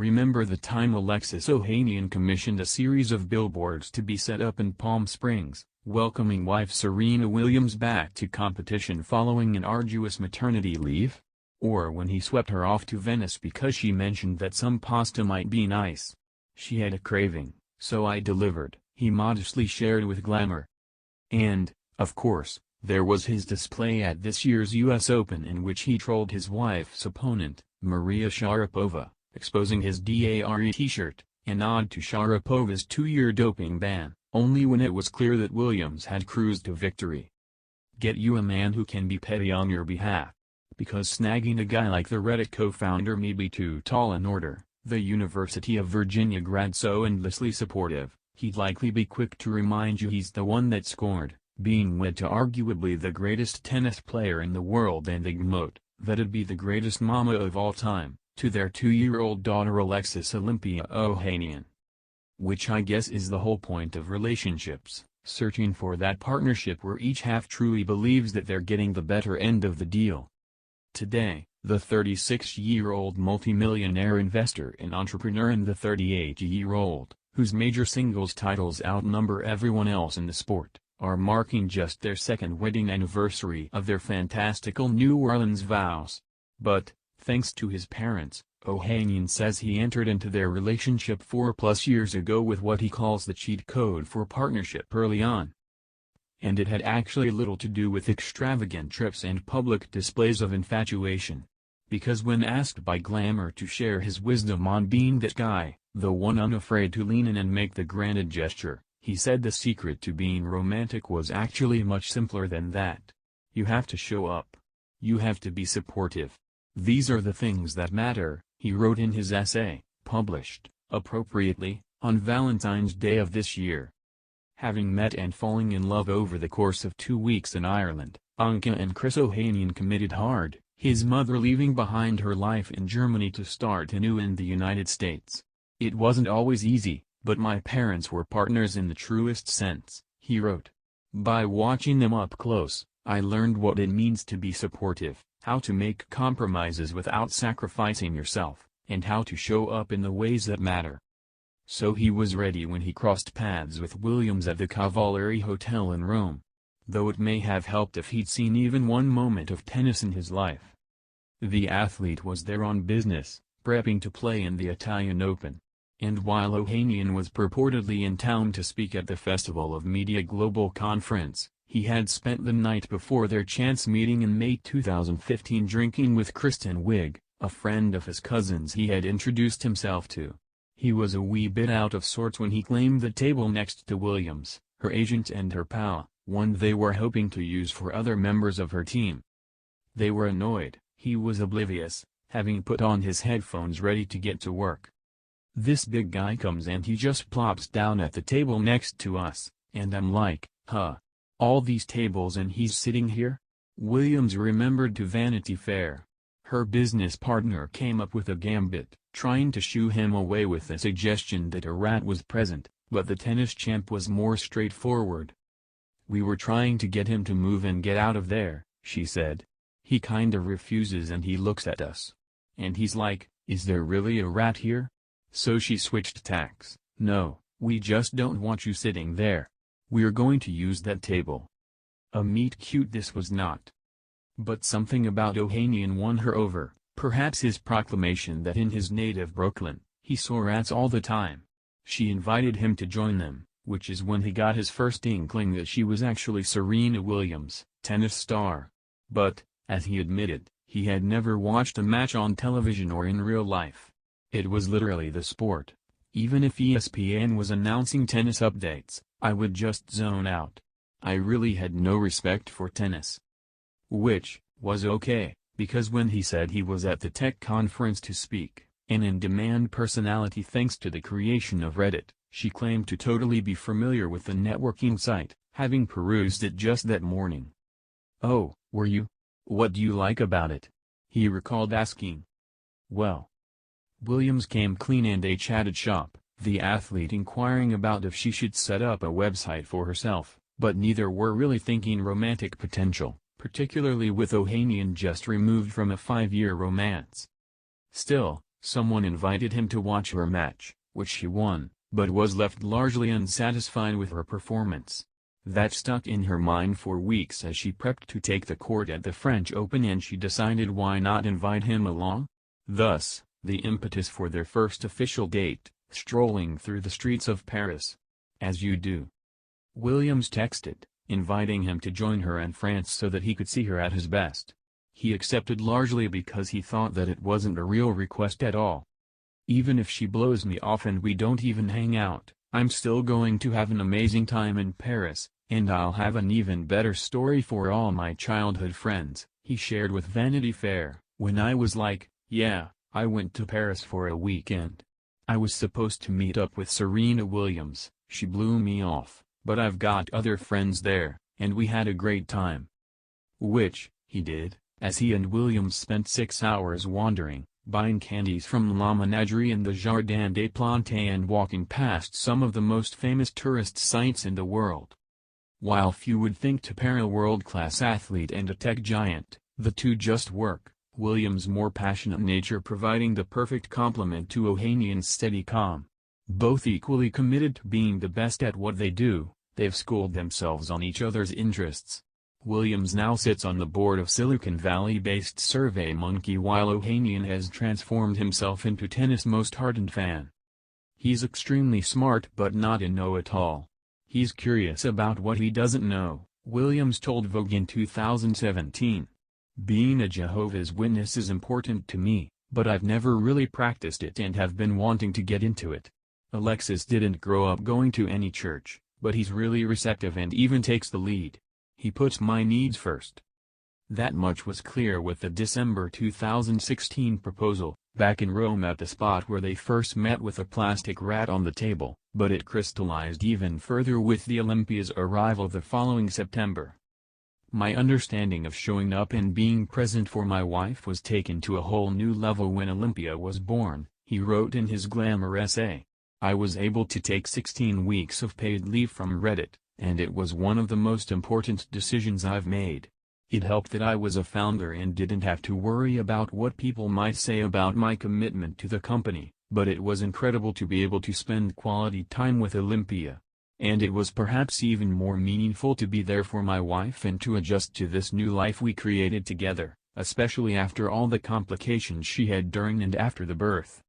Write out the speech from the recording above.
Remember the time Alexis Ohanian commissioned a series of billboards to be set up in Palm Springs, welcoming wife Serena Williams back to competition following an arduous maternity leave? Or when he swept her off to Venice because she mentioned that some pasta might be nice. She had a craving, so I delivered, he modestly shared with Glamour. And, of course, there was his display at this year's US Open in which he trolled his wife's opponent, Maria Sharapova, exposing his DARE t-shirt, a nod to Sharapova's 2-year doping ban, only when it was clear that Williams had cruised to victory. Get you a man who can be petty on your behalf. Because snagging a guy like the Reddit co-founder may be too tall an order, the University of Virginia grad so endlessly supportive, he'd likely be quick to remind you he's the one that scored, being wed to arguably the greatest tennis player in the world and ignote, that'd be the greatest mama of all time, to their 2-year-old daughter Alexis Olympia Ohanian. Which I guess is the whole point of relationships, searching for that partnership where each half truly believes that they're getting the better end of the deal. Today, the 36-year-old multimillionaire investor and entrepreneur and the 38-year-old, whose major singles titles outnumber everyone else in the sport, are marking just their second wedding anniversary of their fantastical New Orleans vows. But, thanks to his parents, Ohanian says he entered into their relationship 4+ years ago with what he calls the cheat code for partnership early on. And it had actually little to do with extravagant trips and public displays of infatuation. Because when asked by Glamour to share his wisdom on being that guy, the one unafraid to lean in and make the granted gesture, he said the secret to being romantic was actually much simpler than that. You have to show up. You have to be supportive. These are the things that matter, he wrote in his essay, published, appropriately, on Valentine's Day of this year. Having met and falling in love over the course of 2 weeks in Ireland, Anka and Chris Ohanian committed hard, his mother leaving behind her life in Germany to start anew in the United States. It wasn't always easy, but my parents were partners in the truest sense, he wrote. By watching them up close, I learned what it means to be supportive, how to make compromises without sacrificing yourself, and how to show up in the ways that matter. So he was ready when he crossed paths with Williams at the Cavalieri Hotel in Rome. Though it may have helped if he'd seen even one moment of tennis in his life. The athlete was there on business, prepping to play in the Italian Open. And while Ohanian was purportedly in town to speak at the Festival of Media Global Conference, he had spent the night before their chance meeting in May 2015 drinking with Kristen Wiig, a friend of his cousin's he had introduced himself to. He was a wee bit out of sorts when he claimed the table next to Williams, her agent and her pal, one they were hoping to use for other members of her team. They were annoyed, he was oblivious, having put on his headphones ready to get to work. This big guy comes and he just plops down at the table next to us, and I'm like, huh? All these tables and he's sitting here? Williams remembered to Vanity Fair. Her business partner came up with a gambit, trying to shoo him away with the suggestion that a rat was present, but the tennis champ was more straightforward. We were trying to get him to move and get out of there, she said. He kinda refuses and he looks at us. And he's like, is there really a rat here? So she switched tacks, no, we just don't want you sitting there. We're going to use that table. A meet cute this was not. But something about Ohanian won her over, perhaps his proclamation that in his native Brooklyn, he saw rats all the time. She invited him to join them, which is when he got his first inkling that she was actually Serena Williams, tennis star. But, as he admitted, he had never watched a match on television or in real life. It was literally the sport. Even if ESPN was announcing tennis updates, I would just zone out. I really had no respect for tennis. Which was okay, because when he said he was at the tech conference to speak, an in-demand personality thanks to the creation of Reddit, she claimed to totally be familiar with the networking site, having perused it just that morning. Oh, were you? What do you like about it? He recalled asking. Well. Williams came clean and they chatted shop, the athlete inquiring about if she should set up a website for herself, but neither were really thinking romantic potential, particularly with Ohanian just removed from a 5-year romance. Still, Someone invited him to watch her match, which she won, but was left largely unsatisfied with her performance. That stuck in her mind for weeks as she prepped to take the court at the French Open, and she decided why not invite him along? Thus, the impetus for their first official date, strolling through the streets of Paris. As you do. Williams texted, inviting him to join her in France so that he could see her at his best. He accepted largely because he thought that it wasn't a real request at all. Even if she blows me off and we don't even hang out, I'm still going to have an amazing time in Paris, and I'll have an even better story for all my childhood friends, he shared with Vanity Fair. When I was like, yeah, I went to Paris for a weekend. I was supposed to meet up with Serena Williams, she blew me off, but I've got other friends there, and we had a great time. Which, he did, as he and Williams spent 6 hours wandering, buying candies from La Menagerie in the Jardin des Plantes and walking past some of the most famous tourist sites in the world. While few would think to pair a world-class athlete and a tech giant, the two just work, Williams' more passionate nature providing the perfect complement to Ohanian's steady calm. Both equally committed to being the best at what they do, they've schooled themselves on each other's interests. Williams now sits on the board of Silicon Valley-based SurveyMonkey, while Ohanian has transformed himself into tennis' most ardent fan. He's extremely smart but not a know-it-all. He's curious about what he doesn't know, Williams told Vogue in 2017. Being a Jehovah's Witness is important to me, but I've never really practiced it and have been wanting to get into it. Alexis didn't grow up going to any church, but he's really receptive and even takes the lead. He puts my needs first. That much was clear with the December 2016 proposal, back in Rome at the spot where they first met with a plastic rat on the table, but it crystallized even further with the Olympia's arrival the following September. My understanding of showing up and being present for my wife was taken to a whole new level when Olympia was born, he wrote in his Glamour essay. I was able to take 16 weeks of paid leave from Reddit, and it was one of the most important decisions I've made. It helped that I was a founder and didn't have to worry about what people might say about my commitment to the company, but it was incredible to be able to spend quality time with Olympia. And it was perhaps even more meaningful to be there for my wife and to adjust to this new life we created together, especially after all the complications she had during and after the birth.